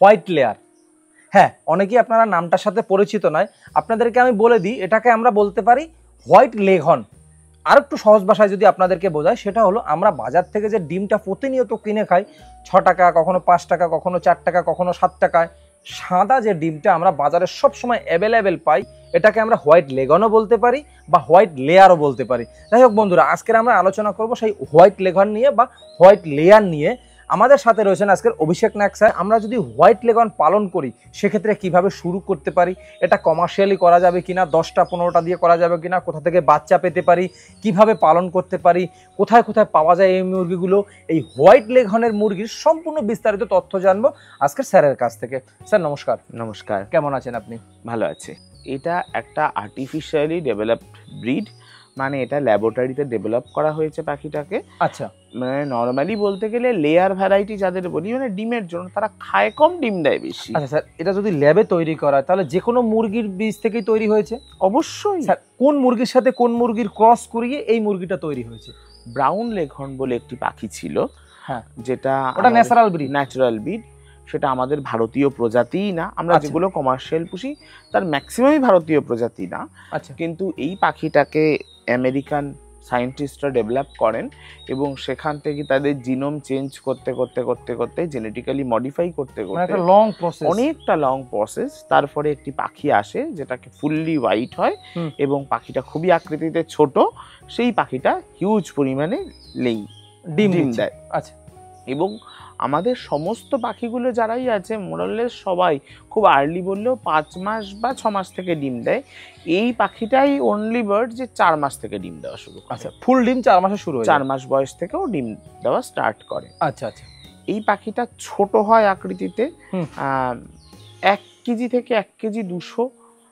White layer. হ্যাঁ, অনেকেই আপনারা নামটার সাথে পরিচিত নয়, আপনাদেরকে আমি বলে দিই, এটাকে আমরা বলতে পারি হোয়াইট লেঘন। আর একটু সহজ ভাষায় যদি আপনাদেরকে বোঝায়, সেটা হলো আমরা বাজার থেকে যে ডিমটা প্রতিনিয়ত কিনে খাই 6 টাকা, কখনো 5 টাকা, কখনো 4 টাকা, কখনো 7 টাকায়, সাদা যে ডিমটা আমরা বাজারে সবসময় অ্যাভেলেবেল পাই, এটাকে আমরা হোয়াইট লেগনও বলতে পারি বা হোয়াইট লেয়ারও বলতে পারি। যাই হোক বন্ধুরা, আজকের আমরা আলোচনা করব সেই হোয়াইট লেগন নিয়ে বা হোয়াইট লেয়ার নিয়ে। আমাদের সাথে রয়েছেন আজকের অভিষেক নায়ক স্যার। আমরা যদি হোয়াইট লেগন পালন করি সেক্ষেত্রে কিভাবে শুরু করতে পারি, এটা কমার্শিয়ালি করা যাবে কিনা, 10টা 15টা দিয়ে করা যাবে কিনা, কোথা থেকে বাচ্চা পেতে পারি, কিভাবে পালন করতে পারি, কোথায় কোথায় পাওয়া যায় এই মুরগিগুলো, এই হোয়াইট লেগনের মুরগির সম্পূর্ণ বিস্তারিত তথ্য জানবো আজকের স্যারের কাছ থেকে। স্যার নমস্কার। নমস্কার, কেমন আছেন আপনি? ভালো আছে। এটা একটা আর্টিফিশিয়ালি ডেভেলপড ব্রিড, মানে এটা ল্যাবরেটরিতে ডেভেলপ করা হয়েছে পাখিটাকে। আচ্ছা, মানে নর্মালি বলতে গেলে লেয়ার ভ্যারাইটি যাদের বলি, মানে ডিমের জন্য, তারা খায় কম, ডিম দেয় বেশি। আচ্ছা স্যার, এটা যদি ল্যাবে তৈরি করা হয় তাহলে যে কোনো মুরগির বীজ থেকেই তৈরি হয়েছে? অবশ্যই। স্যার, কোন মুরগির সাথে কোন মুরগির ক্রস করিয়ে এই মুরগিটা তৈরি হয়েছে? ব্রাউন লেঘর্ন বলে একটি পাখি ছিল, হ্যাঁ, যেটা ওটা ন্যাচারাল ব্রিড। সেটা আমাদের ভারতীয় প্রজাতিই না। আমরা যেগুলো কমার্শিয়াল পুষি তার ম্যাক্সিমামই ভারতীয় প্রজাতি না। আচ্ছা, কিন্তু এই পাখিটাকে আমেরিকান সায়েন্টিস্টরা ডেভেলপ করেন এবং সেখান থেকে তাদের জিনোম চেঞ্জ করতে করতে করতে করতে জেনেটিক্যালি মডিফাই করতে করতে একটা লং প্রসেস, অনেকটা লং প্রসেস, তারপরে একটি পাখি আসে যেটাকে ফুললি হোয়াইট হয় এবং পাখিটা খুবই আকৃতিতে ছোট। সেই পাখিটা হিউজ পরিমাণে ডিম দেয়। আচ্ছা, এবং আমাদের সমস্ত পাখিগুলো যারাই আছে মোরাললেস সবাই খুব আর্লি বললেও 5 মাস বা 6 মাস থেকে ডিম দেয়। এই পাখিটাই অনলি বার্ড যে 4 মাস থেকে ডিম দেওয়া শুরু করে। আচ্ছা, ফুল ডিম 4 মাসে শুরু হয়, 4 মাস বয়স থেকেও ডিম দেওয়া স্টার্ট করে। আচ্ছা আচ্ছা। এই পাখিটা ছোট হয় আকৃতিতে, 1 কেজি থেকে 1 কেজি 200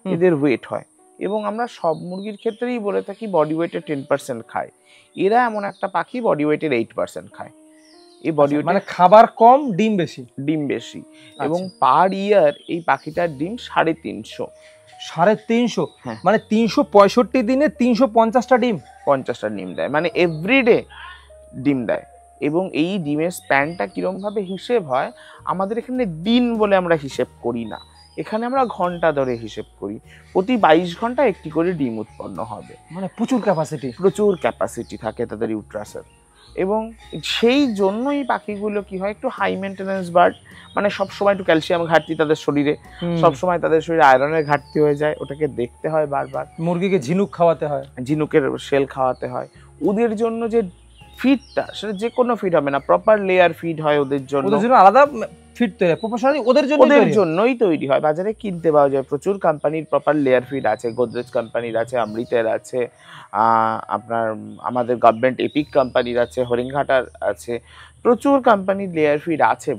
এদের ওয়েট হয়। এবং আমরা সব মুরগির ক্ষেত্রেই বলে থাকি বডি ওয়েটের 10% খায়। এরা এমন একটা পাখি বডি ওয়েটের 8% খায়। এই বডি ওয়েট মানে খাবার কম, ডিম বেশি। এবং পার ইয়ার এই পাখিটার ডিম 350। মানে 365 দিনে 350টা ডিম, 50টা ডিম দেয়, মানে এভরিডে ডিম দেয়। এবং এই ডিমের স্প্যানটা কিরম ভাবে হিসেব হয়, আমাদের এখানে দিন বলে আমরা হিসেব করি না, এখানে আমরা ঘন্টা ধরে হিসেব করি। প্রতি 22 ঘন্টা একটি করে ডিম উৎপন্ন হবে। মানে প্রচুর ক্যাপাসিটি থাকে তাদের ইউট্রাসের। এবং সেই জন্যই পাখিগুলো কি হয়, একটু হাই মেনটেন্যান্স বার্ড, মানে সবসময় একটু ক্যালসিয়াম ঘাটতি তাদের শরীরে, সবসময় তাদের শরীরে আয়রনের ঘাটতি হয়ে যায়, ওটাকে দেখতে হয় বারবার। মুরগিকে ঝিনুক খাওয়াতে হয়, ঝিনুকের শেল খাওয়াতে হয়। ওদের জন্য যে ফিডটা, সেটা যে কোনো ফিড হবে না, প্রপার লেয়ার ফিড হয় ওদের জন্য আলাদা ফিড তৈরি হয়, প্রফেশনালি ওদের জন্যই তৈরি হয়। বাজারে কিনতে পাওয়া যায়, প্রচুর কোম্পানির প্রপার লেয়ার ফিড আছে। গোদরেজ কোম্পানির আছে, অমৃতের আছে, আপনার আমাদের গভর্নমেন্ট এপিক কোম্পানির আছে, হরিণঘাটার আছে, প্রচুর কোম্পানির লেয়ার ফিড আছে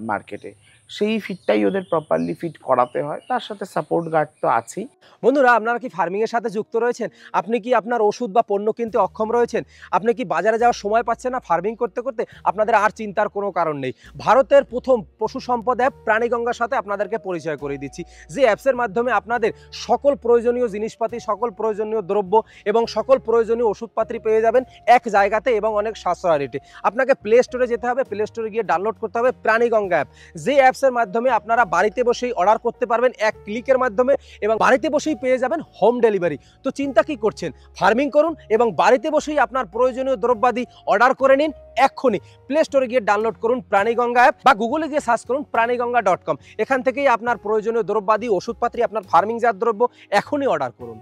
মার্কেটে। সেই ফিডটাই ওদের প্রপারলি ফিড করাতে হয়, তার সাথে সাপোর্ট গার্ড তো আছেই। বন্ধুরা, আপনারা কি ফার্মিং এর সাথে যুক্ত রয়েছেন? আপনি কি আপনার ওষুধ বা পণ্য কিনতে অক্ষম রয়েছেন? আপনি কি বাজারে যাওয়ার সময় পাচ্ছেন না ফার্মিং করতে করতে? আপনাদের আর চিন্তার কোনো কারণ নেই। ভারতের প্রথম পশু সম্পদ অ্যাপ প্রাণীগঙ্গার সাথে আপনাদেরকে পরিচয় করে দিচ্ছি, যে অ্যাপসের মাধ্যমে আপনাদের সকল প্রয়োজনীয় জিনিসপাতি, সকল প্রয়োজনীয় দ্রব্য এবং সকল প্রয়োজনীয় ওষুধপাতি পেয়ে যাবেন এক জায়গাতে এবং অনেক সাশ্রয় রেটে। আপনাকে প্লে স্টোরে যেতে হবে, প্লে স্টোরে গিয়ে ডাউনলোড করতে হবে প্রাণীগঙ্গা অ্যাপ। যে অ্যাপসের মাধ্যমে আপনারা বাড়িতে বসেই অর্ডার করতে পারবেন এক ক্লিকের মাধ্যমে, এবং বাড়িতে বসেই পেয়ে যাবেন হোম ডেলিভারি। তো চিন্তা কি করছেন? ফার্মিং করুন এবং বাড়িতে বসেই আপনার প্রয়োজনীয় দ্রব্যাদি অর্ডার করে নিন এক্ষুনি। প্লে স্টোরে গিয়ে ডাউনলোড করুন প্রাণীগঙ্গা অ্যাপ বা গুগলে গিয়ে সার্চ করুন প্রাণীগঙ্গা.com। এখান থেকেই আপনার প্রয়োজনীয় দ্রব্যাদি, ওষুধপাতি, আপনার ফার্মিং জাত দ্রব্য এখনই অর্ডার করুন।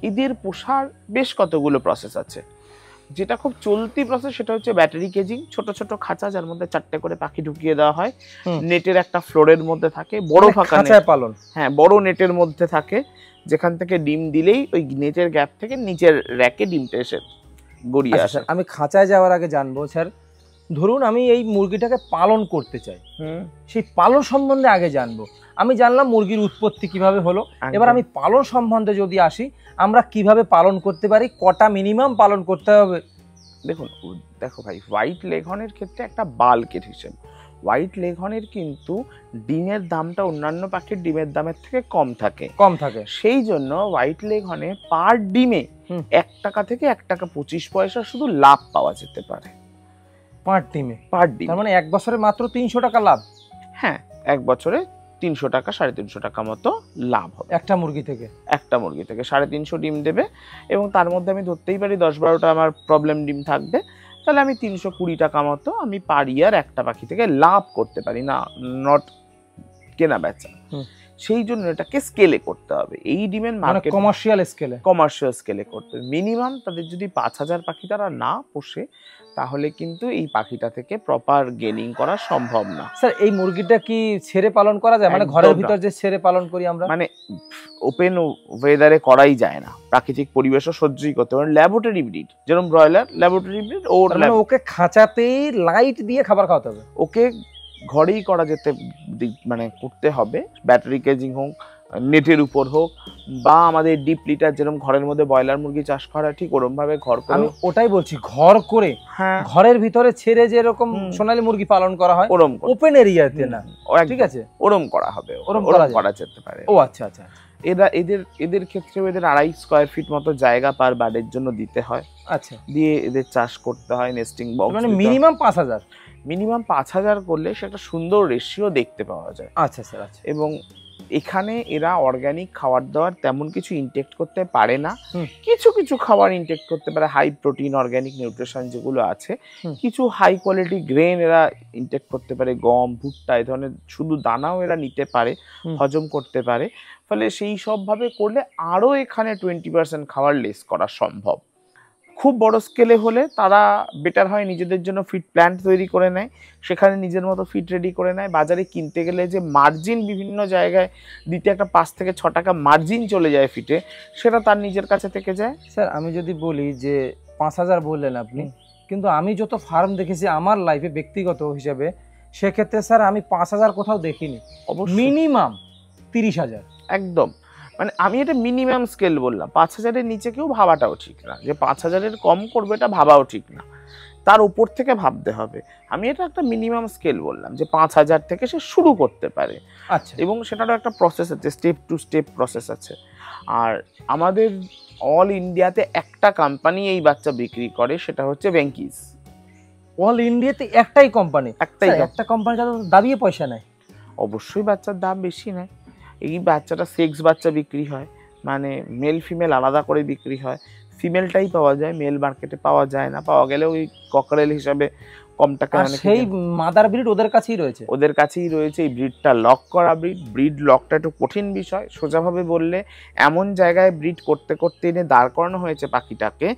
এদের পোষার বেশ কতগুলো প্রসেস আছে। যেটা খুব চলতি প্রসেস সেটা হচ্ছে ব্যাটারি কেজিং। ছোট ছোট খাঁচা, যার মধ্যে 4টে করে পাখি ঢুকিয়ে দেওয়া হয়। নেটের একটা ফ্লোরের মধ্যে থাকে, বড় ফাঁকা পালন, হ্যাঁ, বড় নেটের মধ্যে থাকে, যেখান থেকে ডিম দিলেই ওই নেটের গ্যাপ থেকে নিচের র্যাকে ডিমটা এসে গড়িয়ে আসে। আমি খাঁচায় যাওয়ার আগে জানবো স্যার, ধরুন আমি এই মুরগিটাকে পালন করতে চাই, সেই পালন সম্বন্ধে আগে জানবো। আমি জানলাম মুরগির উৎপত্তি কিভাবে হলো, এবার আমি পালন সম্বন্ধে যদি আসি, আমরা কিভাবে পালন করতে পারি, কটা মিনিমাম পালন করতে হবে? দেখো ভাই, হোয়াইট লেঘনের ক্ষেত্রে একটা বাল্কের হিসেব। হোয়াইট লেঘনের কিন্তু ডিমের দামটা অন্যান্য পাখির ডিমের দামের থেকে কম থাকে। সেই জন্য হোয়াইট লেঘনে পার ডিমে 1 টাকা থেকে 1 টাকা 25 পয়সা শুধু লাভ পাওয়া যেতে পারে পার ডিমে। তার মানে 1 বছরে মাত্র 300 টাকা লাভ। হ্যাঁ, এক বছরে 300 টাকা 350 টাকা মতো লাভ হবে একটা মুরগি থেকে। একটা মুরগি থেকে 350 ডিম দেবে, এবং তার মধ্যে আমি ধরতেই পারি 10-12টা আমার প্রবলেম ডিম থাকবে, তাহলে আমি 320 টাকা মতো আমি পার ইয়ার একটা পাখি থেকে লাভ করতে পারি, না নট কেনা বেচা। সেই জন্য এটাকে স্কেলে করতে হবে, এই ডিমের মার্কেট কমার্শিয়াল স্কেলে করতে হবে। মিনিমাম তাদের যদি 5000 পাখি তারা না পোষে, তাহলে কিন্তু এই পাখিটা থেকে প্রপার গেনিং করা সম্ভব না। স্যার এই মুরগিটা কি ছেড়ে পালন করা যায়, মানে ঘরের ভিতর যে ছেড়ে পালন করি আমরা? মানে ওপেন ওয়েদারে করাই যায় না, প্রাকৃতিক পরিবেশও সহ্যই করতে পারে। ল্যাবরেটরি ব্রিড যেরকম ব্রয়লার ল্যাবরেটরি ব্রিড, ওকে খাঁচাতেই লাইট দিয়ে খাবার খাওয়াতে হবে? ওকে ঘরেই করা যেতে মানে করতে হবে, ব্যাটারি কেজিং হোক, নেটের উপর হোক, বা আমাদের ডিপ লিটার যেরকম ঘরের মধ্যে ব্রয়লার মুরগি চাষ করা, ঠিক ওরকম ভাবে ঘর করে। আমি ওটাই বলছি, ঘর করে, হ্যাঁ, ঘরের ভিতরে ছেড়ে যেরকম সোনালী মুরগি পালন করা হয় ওরকম ওপেন এরিয়াতে না, ঠিক আছে, ওরকম করা হবে, ওরকম করা যেতে পারে। ও আচ্ছা আচ্ছা। এদের ক্ষেত্রেও এদের 2.5 স্কয়ার ফিট মতো জায়গা পার বার্ডের জন্য দিতে হয়। আচ্ছা, দিয়ে এদের চাষ করতে হয়, নেস্টিং বক্স, মানে মিনিমাম 5000। মিনিমাম 5000 করলে সেটা সুন্দর রেশিও দেখতে পাওয়া যায়। আচ্ছা স্যার, আচ্ছা। এবং এখানে এরা অর্গানিক খাবার দাবার তেমন কিছু ইনটেক্ট করতে পারে না, কিছু কিছু খাবার ইনটেক্ট করতে পারে, হাই প্রোটিন অর্গানিক নিউট্রিশন যেগুলো আছে, কিছু হাই কোয়ালিটি গ্রেন এরা ইনটেক্ট করতে পারে, গম, ভুট্টা, এই ধরনের শুধু দানাও এরা নিতে পারে, হজম করতে পারে। ফলে সেই সব ভাবে করলে আরও এখানে 20% খাবার লেস করা সম্ভব। খুব বড় স্কেলে হলে তারা বেটার হয় নিজেদের জন্য ফিড প্ল্যান্ট তৈরি করে নেয়, সেখানে নিজের মতো ফিড রেডি করে নেয়। বাজারে কিনতে গেলে যে মার্জিন বিভিন্ন জায়গায় দিতে একটা 5 থেকে 6 টাকা মার্জিন চলে যায় ফিটে, সেটা তার নিজের কাছে থেকে যায়। স্যার আমি যদি বলি যে 5000 বললেন আপনি, কিন্তু আমি যত ফার্ম দেখেছি আমার লাইফে ব্যক্তিগত হিসাবে, সেক্ষেত্রে স্যার আমি 5000 কোথাও দেখিনি, মিনিমাম 30000। একদম, মানে আমি এটা মিনিমাম স্কেল বললাম, 5000-এর নিচে কেউ ভাবাটাও ঠিক না, যে 5000-এর কম করবে এটা ভাবাও ঠিক না, তার উপর থেকে ভাবতে হবে। আমি এটা একটা মিনিমাম স্কেল বললাম, যে 5000 থেকে সে শুরু করতে পারে। আচ্ছা, এবং সেটারও একটা প্রসেস আছে, স্টেপ টু স্টেপ প্রসেস আছে। আর আমাদের অল ইন্ডিয়াতে একটা কোম্পানি এই বাচ্চা বিক্রি করে, সেটা হচ্ছে ভেঙ্কিস। অল ইন্ডিয়াতে একটাই কোম্পানি? একটা কোম্পানি তাদের দাবিয়ে পয়সা নেয়? অবশ্যই বাচ্চার দাম বেশি নেয়। এই বাচ্চাটা সেক্স বাচ্চা বিক্রি হয়, মানে মেল ফিমেল আলাদা করে বিক্রি হয়, ফিমেলটাই পাওয়া যায়, মেল মার্কেটে পাওয়া যায় না, পাওয়া গেলে ওই ককরেল হিসাবে কম টাকা। সেই মাদার ব্রিড ওদের কাছেই রয়েছে? ওদের কাছেই রয়েছে। এই ব্রিডটা লক করা ব্রিড লকটা একটু কঠিন বিষয়, সোজাভাবে বললে এমন জায়গায় ব্রিড করতে করতে এনে দাঁড় করানো হয়েছে পাখিটাকে,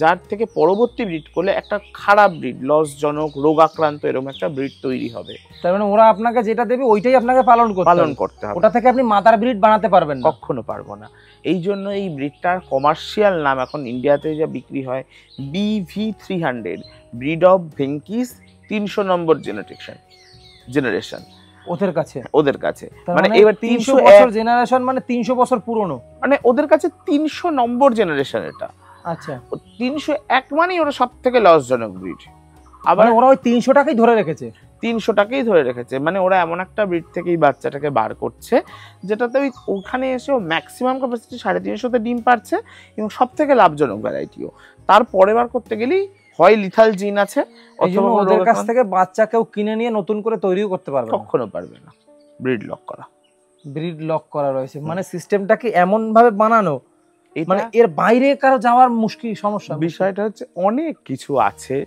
যার থেকে পরবর্তী ব্রিড করলে একটা খারাপ ব্রিড, লসজনক, রোগাক্রান্ত এরকম একটা ব্রিড তৈরি হবে। তার মানে ওরা আপনাকে যেটা দেবে ওইটাই আপনাকে পালন করতে হবে, ওটা থেকে আপনি মাদার ব্রিড বানাতে পারবেন না? কখনো পারবো না। এই জন্য এই ব্রিডটার কমার্শিয়াল নাম এখন ইন্ডিয়াতে যা বিক্রি হয় BV300, ব্রিড অফ ভেঙ্কিস 300 নম্বর জেনারেশন ওদের কাছে। মানে এবার 300 বছর জেনারেশন, মানে 300 বছর পুরনো, মানে ওদের কাছে 300 নম্বর জেনারেশন এটা। আচ্ছা, 301 মানেই ওরা সব থেকে লসজনক ব্রিড। আবার ওরা ওই 300 টাকাই ধরে রেখেছে, 300 টাকাই ধরে রেখেছে। মানে ওরা এমন একটা ব্রিড থেকে এই বাচ্চাটাকে বার করছে, যেটাতে ওই ওখানে এসেও ম্যাক্সিমাম ক্যাপাসিটি 350-তে ডিম পারছে, এবং সব থেকে লাভজনক ভ্যারাইটিও। তারপরে বার করতে গেলেই হয় লিথাল জিন আছে, অথবা ওদের কাছ থেকে বাচ্চা কেউ কিনে নিয়ে নতুন করে তৈরিও করতে পারবে? কখনো পারবে না। ব্রিড লক করা রয়েছে, মানে সিস্টেমটাকে এমন ভাবে বানানো, মানে এর বাইরে কারো যাওয়ার মুশকিল সমস্যা। বিষয়টা হচ্ছে অনেক কিছু আছে,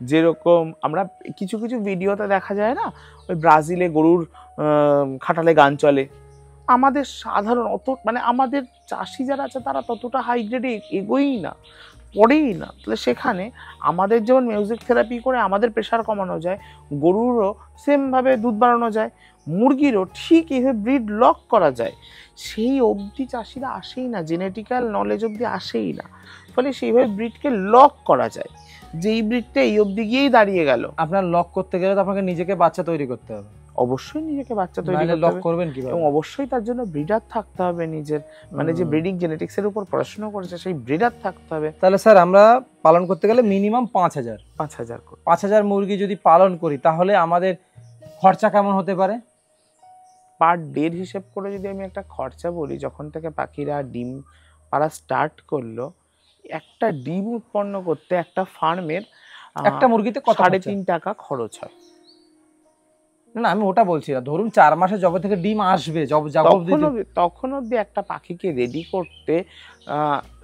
যেরকম আমরা কিছু কিছু ভিডিওতে দেখা যায় না, ওই ব্রাজিলে গরুর খাটালে গান চলে। আমাদের সাধারণ মানে আমাদের চাষি যারা আছে তারা ততটা হাই গ্রেডে এগোই না, পড়েই না। তাহলে সেখানে আমাদের যেমন মিউজিক থেরাপি করে আমাদের প্রেশার কমানো যায়, গরুরও সেমভাবে দুধ বাড়ানো যায়, মুরগিরও ঠিক এইভাবে ব্রিড লক করা যায়। সেই অবধি চাষিরা আসেই না, জেনেটিক্যাল নলেজ অবধি আসেই না। ফলে সেইভাবে ব্রিডকে লক করা যায়, যে এই ব্রিডটা এই অবধি গিয়েই দাঁড়িয়ে গেল। আপনার লক করতে গেলে তো আপনাকে নিজেকে বাচ্চা তৈরি করতে হবে। অবশ্যই নিজেকে বাচ্চা তৈরি করতে হবে। লক করবেন কিভাবে? এবং অবশ্যই তার জন্য ব্রিডার থাকতে হবে নিজের, মানে যে ব্রিডিং জেনেটিক্স এর উপর পড়াশোনা করেছে সেই ব্রিডার থাকতে হবে। তাহলে স্যার আমরা পালন করতে গেলে মিনিমাম 5000 মুরগি যদি পালন করি, তাহলে আমাদের খরচা কেমন হতে পারে? পার ডের হিসেব করে যদি আমি একটা খরচা বলি, যখন থেকে পাখিরা ডিম পাড়া স্টার্ট করলো, একটা ডিম উৎপন্ন করতে একটা ফার্মের একটা মুরগিতে কত? 3.5 টাকা খরচ হয়। না আমি ওটা বলছি না, ধরুন 4 মাসে যবে থেকে ডিম আসবে তখন অব্দি একটা পাখিকে রেডি করতে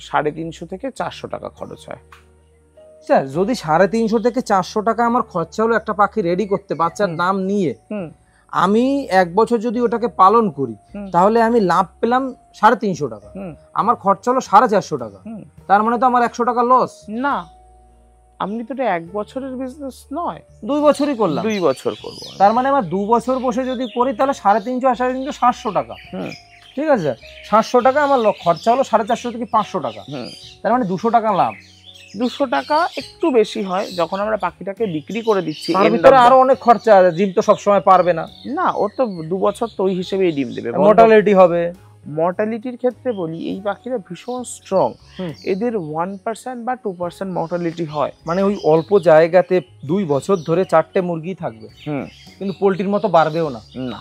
350 থেকে 400 টাকা খরচ হয়। স্যার যদি 350 থেকে 400 টাকা আমার খরচা হলো একটা পাখি রেডি করতে বাচ্চার দাম নিয়ে, আমি 1 বছর যদি ওটাকে পালন করি তাহলে আমি লাভ পেলাম 350 টাকা, আমার খরচা হলো 450 টাকা, তার মানে তো আমার 100 টাকা লস না। আপনি তো 1 বছরের বিজনেস নয়, 2 বছরই করলাম, 2 বছর করবো, তার মানে আমার 2 বছর বসে যদি করি তাহলে 350 আর 350 700 টাকা। ঠিক আছে, 700 টাকা আমার খরচা হলো 450 থেকে 500 টাকা, তার মানে 200 টাকা লাভ। 200 টাকা একটু বেশি হয় যখন আমরা পাখিটাকে বিক্রি করে দিচ্ছি, তার ভিতরে আরো অনেক খরচা আছে, ডিম তো সব সময় পারবে না। না, ও তো 2 বছর তো ওই হিসেবেই ডিম দেবে, মর্টালিটি হবে। মর্টালিটির ক্ষেত্রে বলি এই পাখিরা ভীষণ স্ট্রং, এদের 1% বা 2% মর্টালিটি হয়, মানে ওই অল্প জায়গাতে 2 বছর ধরে 4টে মুরগি থাকবে, কিন্তু পোল্ট্রির মতো বাড়বেও না। না,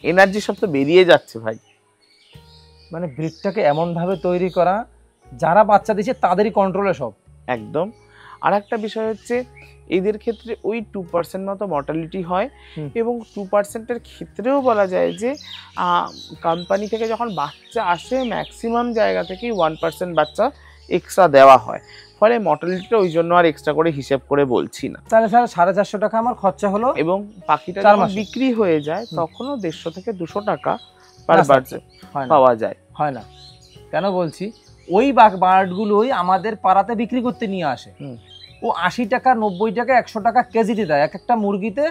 এনার্জি সব তো বেরিয়ে যাচ্ছে ভাই। মানে ব্রিডটাকে এমন ভাবে তৈরি করা যারা বাচ্চা দিচ্ছে তাদেরই কন্ট্রোলে সব। একদম। আর একটা বিষয় হচ্ছে এদের ক্ষেত্রে ওই 2% মতো মর্টালিটি হয়, এবং 2%-এর ক্ষেত্রেও বলা যায় যে কোম্পানি থেকে যখন বাচ্চা আসে ম্যাক্সিমাম জায়গা থেকেই 1% বাচ্চা এক্সট্রা দেওয়া হয়, ফলে মর্টালিটিটা ওই জন্য আর এক্সট্রা করে হিসেব করে বলছি না। তাহলে স্যার 450 টাকা আমার খরচা হলো, এবং পাখিটা যখন বিক্রি হয়ে যায় তখনও 150 থেকে 200 টাকা পার বাচ্চা পাওয়া যায়। হয় না, কেন বলছি, ওই বার্ডগুলোই আমাদের পাড়াতে বিক্রি করতে নিয়ে আসে, ও 80 টাকা 90 টাকা 100 টাকা কেজিতে দেয়, এক একটা মুরগিতে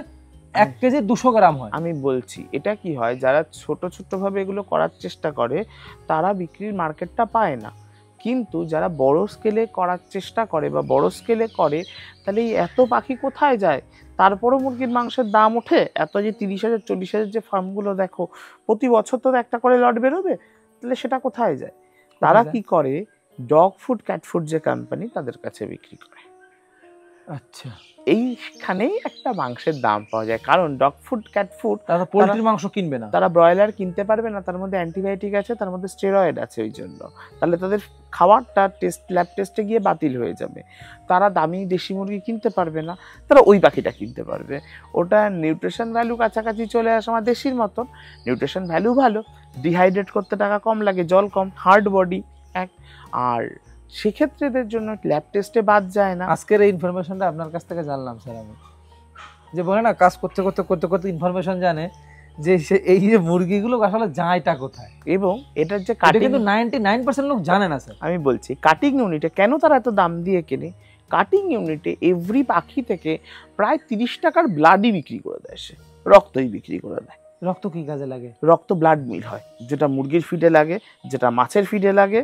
1 কেজি 200 গ্রাম হয়। আমি বলছি এটা কি হয়, যারা ছোট ছোট ভাবে এগুলো করার চেষ্টা করে তারা বিক্রির মার্কেটটা পায় না, কিন্তু যারা বড় স্কেলে করার চেষ্টা করে বা বড় স্কেলে করে তাহলে এই এত পাখি কোথায় যায়? তারপরও মুরগির মাংসের দাম ওঠে এত, যে 30,000 40,000 যে ফার্মগুলো দেখো প্রতি বছর তো একটা করে লট বেরোবে, তাহলে সেটা কোথায় যায়? তারা কি করে, ডগ ফুড ক্যাট ফুড যে কোম্পানি তাদের কাছে বিক্রি করে। আচ্ছা, এইখানেই একটা মাংসের দাম পাওয়া যায়, কারণ ডগ ফুড ক্যাট ফুড তারা পোল্ট্রির মাংস কিনবে না, তারা ব্রয়লার কিনতে পারবে না, তার মধ্যে অ্যান্টিবায়োটিক আছে, তার মধ্যে স্টেরয়েড আছে, ওই জন্য তাহলে তাদের খাবারটা ল্যাব টেস্টে গিয়ে বাতিল হয়ে যাবে। তারা দামি দেশি মুরগি কিনতে পারবে না, তারা ওই পাখিটা কিনতে পারবে। ওটা নিউট্রিশন ভ্যালু কাছাকাছি চলে আসে আমার দেশির মতন, নিউট্রিশন ভ্যালু ভালো, ডিহাইড্রেট করতে টাকা কম লাগে, জল কম, হার্ড বডি এক, আর সেক্ষেত্রে এদের জন্য ল্যাব টেস্টে বাদ যায় না। আজকের এই ইনফরমেশনটা আপনার কাছ থেকে জানলাম স্যার আমি, যে বলে না কাজ করতে করতে করতে করতে ইনফরমেশন জানে যে এই যে মুরগিগুলো আসলে যায়টা কোথায়, এবং এটার যে কাটিং, কিন্তু 99% লোক জানে না স্যার। আমি বলছি কাটিং ইউনিটে কেন তারা এত দাম দিয়ে কেনে, কাটিং ইউনিটে এভরি পাখি থেকে প্রায় 30 টাকার ব্লাডই বিক্রি করে দেয়, সে রক্তই বিক্রি করে দেয়। রক্ত কি কাজে লাগে? রক্ত ব্লাড মিল হয়, যেটা মুরগির ফিডে লাগে, যেটা মাছের ফিডে লাগে,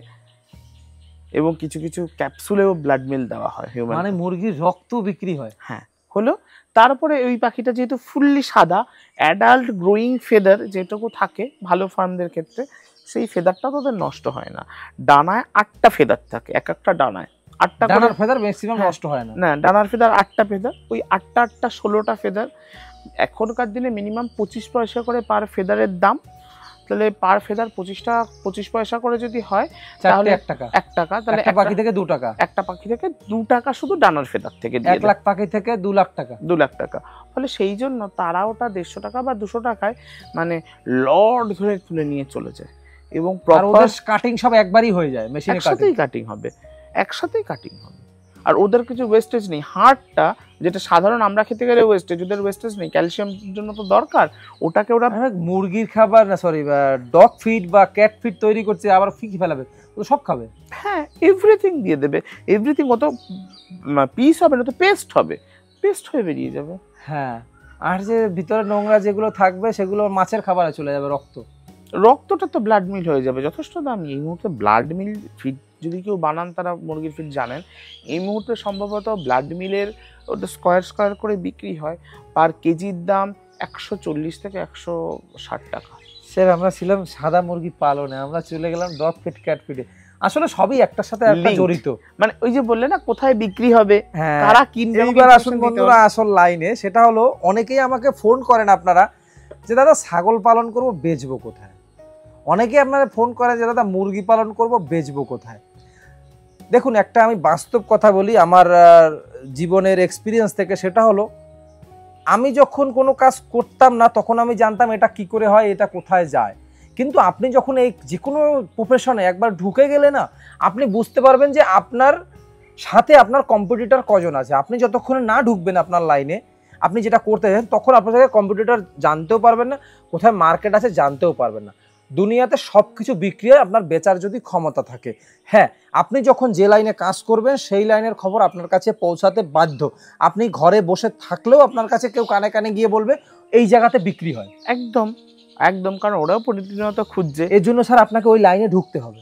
এবং কিছু কিছু ক্যাপসুলেও ব্লাড মিল দেওয়া হয়। মানে মুরগির রক্ত বিক্রি হয়? হ্যাঁ, হলো। তারপরে ওই পাখিটা যেহেতু ফুললি সাদা, অ্যাডাল্ট গ্রোয়িং ফেদার যেটুকু থাকে ভালো ফার্মদের ক্ষেত্রে, সেই ফেদারটা তো ওদের নষ্ট হয় না। ডানায় 8টা ফেদার থাকে, এক একটা ডানায় 8টা ডানার ফেদার ম্যাক্সিমাম নষ্ট হয় না। না, ডানার ফেদার 8টা ফেদার, ওই 8টা 16টা ফেদার। এখনকার দিনে মিনিমাম 25 পয়সা করে পার ফেদারের দাম, তাহলে পার ফেদার 25 পয়সা করে যদি হয় তাহলে 1 টাকা, 1 টাকা, তাহলে একটা পাখি থেকে 2 টাকা, একটা পাখি থেকে 2 টাকা শুধু ডানার ফেদার থেকে দিয়ে 1 লাখ পাখি থেকে 2 লাখ টাকা, 2 লাখ টাকা। ফলে সেই জন্য তারা ওটা 150 টাকা বা 200 টাকায় মানে লট ধরে তুলে নিয়ে চলে যায়, এবং প্রপার কাটিং সব একবারই হয়ে যায়, মেশিনে কাটিং হবে, একসাথেই কাটিং হবে, আর ওদের কিছু ওয়েস্টেজ নেই। হাড়টা যেটা সাধারণ আমরা খেতে গেলে ওয়েস্টেজ, ওদের ওয়েস্টেজ নেই, ক্যালসিয়ামের জন্য তো দরকার, ওটাকে ওরা মুরগির খাবার না সরি ডগ ফিড বা ক্যাট ফিড তৈরি করছে, আবার কি ফেলাবে, ও সব খাবে। হ্যাঁ, এভরিথিং দিয়ে দেবে, এভরিথিং। অত পিস হবে না তো পেস্ট হবে, পেস্ট হয়ে বেরিয়ে যাবে। হ্যাঁ, আর যে ভিতরে নোংরা যেগুলো থাকবে সেগুলো মাছের খাবারে চলে যাবে, রক্তটা তো ব্লাড মিল হয়ে যাবে, যথেষ্ট দামি। এই মুহূর্তে ব্লাড মিল ফিড যদি কেউ বানান, তারা মুরগির ফিড জানেন, এই মুহূর্তে সম্ভবত ব্লাড মিলের ওটা স্কোয়ার করে বিক্রি হয়, পার কেজির দাম 140 থেকে 160 টাকা। স্যার আমরা ছিলাম সাদা মুরগি পালনে, আমরা চলে গেলাম ডগ ফিড ক্যাট ফিডে, আসলে সবই একটার সাথে একটা জড়িত। মানে ওই যে বললে না কোথায় বিক্রি হবে, কারা কিনবে। এইবার আসুন বন্ধুরা আসল লাইনে, সেটা হলো অনেকেই আমাকে ফোন করেন আপনারা যে দাদা ছাগল পালন করব, বেচবো কোথায়? অনেকেই আপনারা ফোন করে যে দাদা মুরগি পালন করব, বেচবো কোথায়? দেখুন, একটা আমি বাস্তব কথা বলি আমার জীবনের এক্সপিরিয়েন্স থেকে, সেটা হলো আমি যখন কোনো কাজ করতাম না তখন আমি জানতাম এটা কি করে হয়, এটা কোথায় যায়। কিন্তু আপনি যখন এই যে কোনো প্রফেশনে একবার ঢুকে গেলে না, আপনি বুঝতে পারবেন যে আপনার সাথে আপনার কম্পিটিটর কজন আছে। আপনি যতক্ষণ না ঢুকবেন আপনার লাইনে, আপনি যেটা করতে চান, তখন আপনার সাথে কম্পিটিটর জানতেও পারবেন না, কোথায় মার্কেট আছে জানতেও পারবেন না। দুনিয়াতে সব কিছু বিক্রি হয় আপনার বেচার যদি ক্ষমতা থাকে। হ্যাঁ, আপনি যখন যে লাইনে কাজ করবেন সেই লাইনের খবর আপনার কাছে পৌঁছাতে বাধ্য। আপনি ঘরে বসে থাকলেও আপনার কাছে কেউ কানে কানে গিয়ে বলবে এই জায়গাতে বিক্রি হয়। একদম একদম, কারণ ওরাও প্রতিনিয়ত খুঁজছে। এর জন্য স্যার আপনাকে ওই লাইনে ঢুকতে হবে।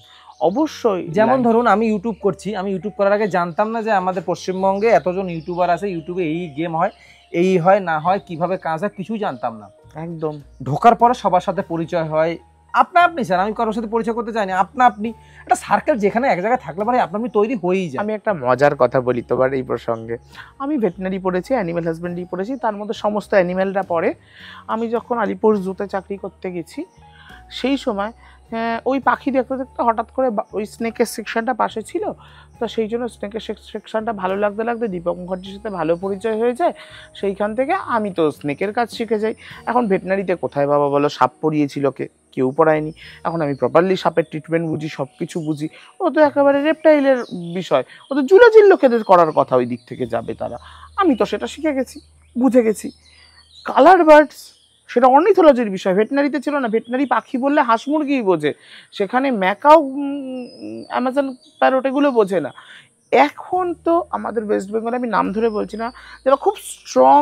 অবশ্যই, যেমন ধরুন আমি ইউটিউব করছি, আমি ইউটিউব করার আগে জানতাম না যে আমাদের পশ্চিমবঙ্গে এতজন ইউটিউবার আছে, ইউটিউবে এই গেম হয়, এই হয় না হয়, কিভাবে কাজ হয়, কিছুই জানতাম না। একদম ঢোকার পরে সবার সাথে পরিচয় হয়, আপনা আপনি। স্যার আমি কারোর সাথে পরিচয় করতে চাইনি, আপনা আপনি একটা সার্কেল যেখানে এক জায়গায় থাকলে পারে আপনা আপনি তৈরি হয়েই যায়। আমি একটা মজার কথা বলি তোমার এই প্রসঙ্গে। আমি ভেটেনারি পড়েছি, অ্যানিমেল হাজবেন্ডারি পড়েছি, তার মধ্যে সমস্ত অ্যানিমেলরা পড়ে। আমি যখন আলিপুর জুতে চাকরি করতে গেছি সেই সময় ওই পাখি দেখতে দেখতে হঠাৎ করে ওই স্নেকের সেকশনটা পাশে ছিল, তো সেই জন্য স্নেকের সেকশনটা ভালো লাগতে লাগতে দীপক মুখার্জির সাথে ভালো পরিচয় হয়ে যায়। সেইখান থেকে আমি তো স্নেকের কাজ শিখে যাই। এখন ভেটেনারিতে কোথায় বাবা বলো সাপ পড়িয়েছিল কেউ পড়ায়নি। এখন আমি প্রপারলি সাপের ট্রিটমেন্ট বুঝি, সব কিছু বুঝি। ও তো একেবারে রেপটাইলের বিষয়, ও তো জুলজির লোকেদের করার কথা, ওই দিক থেকে যাবে তারা। আমি তো সেটা শিখে গেছি, বুঝে গেছি। কালার বার্ডস, সেটা অর্নিথোলজির বিষয়, ভেটেনারিতে ছিল না। ভেটেনারি পাখি বললে হাঁস মুরগিই বোঝে, সেখানে ম্যাকাও, অ্যামাজন প্যারট এগুলো বোঝে না। এখন তো আমাদের ওয়েস্ট বেঙ্গলে, আমি নাম ধরে বলছি না, যারা খুব স্ট্রং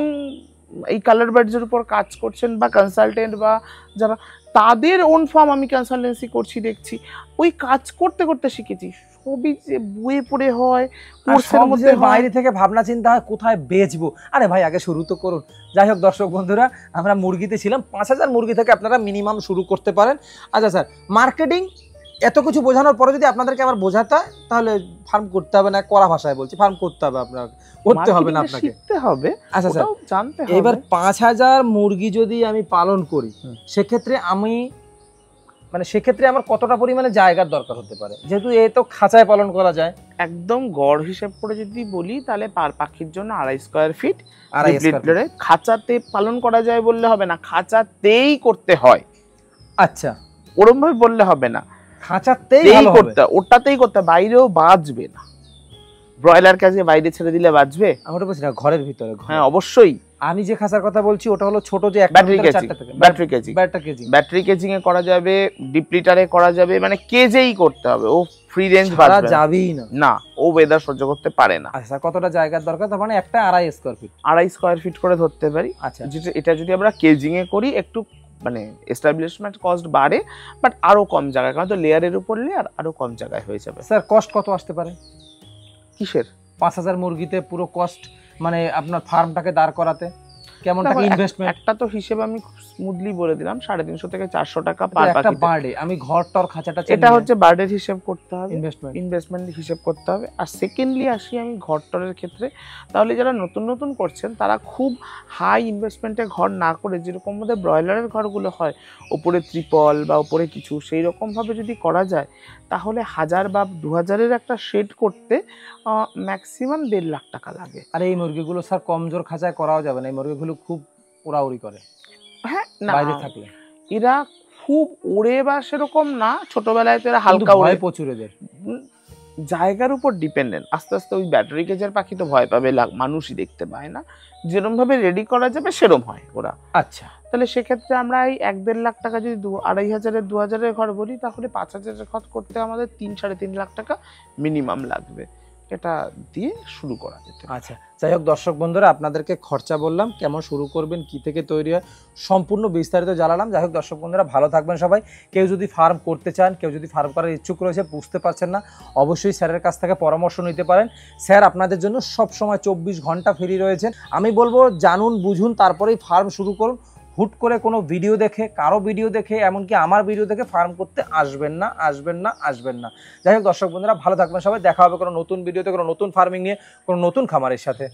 এই কালার বার্ডসের উপর কাজ করছেন বা কনসালটেন্ট বা যারা, তাদের ওন ফার্ম আমি কনসালটেন্সি করছি, দেখছি। ওই কাজ করতে করতে শিখেছি। সবই যে বইয়ে পড়ে হয়, কোর্সের মধ্যে বাইরে থেকে ভাবনা চিন্তা হয় কোথায় বেচবো। আরে ভাই আগে শুরু তো করুন। যাই হোক দর্শক বন্ধুরা, আমরা মুরগিতে ছিলাম। 5000 মুরগি থেকে আপনারা মিনিমাম শুরু করতে পারেন। আচ্ছা স্যার, মার্কেটিং এত কিছু বোঝানোর পরে যদি আপনাদেরকে আবার বোঝাতে হয়, তাহলে ফার্ম করতে হবে না, কড়া ভাষায় বলছি, ফার্ম করতে হবে, আপনার করতে হবে না, আপনাকে শিখতে হবে। আচ্ছা স্যার, জানতে হবে। এবার 5000 মুরগি যদি আমি পালন করি, সেক্ষেত্রে সেক্ষেত্রে আমার কতটা পরিমাণে জায়গার দরকার হতে পারে, যেহেতু এ তো খাঁচায় পালন করা যায়? একদম গড় হিসেব করে যদি বলি, তাহলে পার পাখির জন্য 2.5 স্কয়ার ফিট। 2.5 স্কয়ার ফিট খাঁচাতে পালন করা যায় বললে হবে না, খাঁচাতেই করতে হয়। আচ্ছা, ওরম ভাবে বললে হবে না, খাঁচাতেই করতে, ওটাতেই করতে, বাইরেও বাঁচবে না। ব্রয়লার কাজে বাইরে ছেড়ে দিলে বাঁচবে? আমরা বলছি না, ঘরের ভিতরে। হ্যাঁ অবশ্যই। আমি যে খাঁচার কথা বলছি ওটা হলো ছোট, যে ব্যাটারি কেজিং এ করা যাবে, ডিপ লিটারে করা যাবে, মানে কেজেই করতে হবে। ও ফ্রি রেঞ্জ বাঁচবে যাবেই না, না, ও ওয়েদার সহ্য করতে পারে না। আচ্ছা, কতটা জায়গার দরকার? তার মানে একটা 2.5 স্কয়ার ফিট। 2.5 স্কয়ার ফিট করে ধরতে পারি। আচ্ছা, এটা যদি আমরা কেজিং এ করি, একটু মানে এস্টাবলিশমেন্ট কস্ট বাড়ে, বাট আরো কম জায়গায়, কারণ তো লেয়ারের উপর লেয়ার, আরো কম জায়গায় হয়ে যাবে। স্যার কস্ট কত আসতে পারে? কিসের? 5000 মুরগিতে পুরো কস্ট, মানে আপনার ফার্মটাকে দাঁড় করাতে কেমন টাকা ইনভেস্টমেন্ট? একটা তো হিসেব আমি স্মুথলি বলে দিলাম, 350 থেকে 400 টাকা পার পাখি। একটা বার্ডে আমি ঘরটর খাঁচাটা, এটা হচ্ছে বার্ডের হিসেব করতে হবে, ইনভেস্টমেন্ট হিসেব করতে হবে। আর সেকেন্ডলি আসি আমি ঘরটরের ক্ষেত্রে, তাহলে যারা নতুন নতুন করছেন তারা খুব হাই ইনভেস্টমেন্টে ঘর না করে, যেরকম আমাদের ব্রয়লারের ঘরগুলো হয়, ওপরে ত্রিপল বা ওপরে কিছু সেই রকমভাবে যদি করা যায়, তাহলে 1000 বা 2000-এর একটা শেড করতে ম্যাক্সিমাম 1.5 লাখ টাকা লাগে। আর এই মুরগিগুলো স্যার কমজোর খাঁচায় করাও যাবে না, এই মুরগিগুলো খুব উড়াউড়ি করে। হ্যাঁ, না বাইরে থাকলে এরা খুব ওড়ে বা সেরকম না, ছোটবেলায় তো এরা হালকা ভয় প্রচুর এদের। জায়গার উপর ডিপেন্ডেন্ট। আস্তে আস্তে ওই ব্যাটারি কেজের পাখি তো ভয় পাবে, মানুষই দেখতে পায় না, যেরকম ভাবে রেডি করা যাবে সেরম হয় ওরা। আচ্ছা, তাহলে সেক্ষেত্রে আমরা এই 1-1.5 লাখ টাকা যদি 2500-এর 2000-এর ঘর বলি, তাহলে 5000-এর ঘর করতে আমাদের 3-3.5 লাখ টাকা মিনিমাম লাগবে। এটা দিয়ে শুরু করা যেতে। আচ্ছা, যাই হোক দর্শক বন্ধুরা, আপনাদেরকে খরচা বললাম, কেমন শুরু করবেন, কি থেকে তৈরি হয়, সম্পূর্ণ বিস্তারিত জানালাম। যাই হোক দর্শক বন্ধুরা, ভালো থাকবেন সবাই। কেউ যদি ফার্ম করতে চান, কেউ যদি ফার্ম করার ইচ্ছুক রয়েছে, বুঝতে পারছেন না, অবশ্যই স্যারের কাছ থেকে পরামর্শ নিতে পারেন। স্যার আপনাদের জন্য সব সময় 24 ঘন্টা ফ্রি রয়েছেন। আমি বলবো জানুন বুঝুন, তারপরেই ফার্ম শুরু করুন। হুট করে কোনো ভিডিও দেখে, কারো ভিডিও দেখে, এমনকি আমার ভিডিও দেখে ফার্ম করতে আসবেন না, আসবেন না, আসবেন না। যাই হোক দর্শক বন্ধুরা, ভালো থাকবেন সবাই। দেখা হবে কোনো নতুন ভিডিওতে, কোনো নতুন ফার্মিং নিয়ে, কোনো নতুন খামারের সাথে।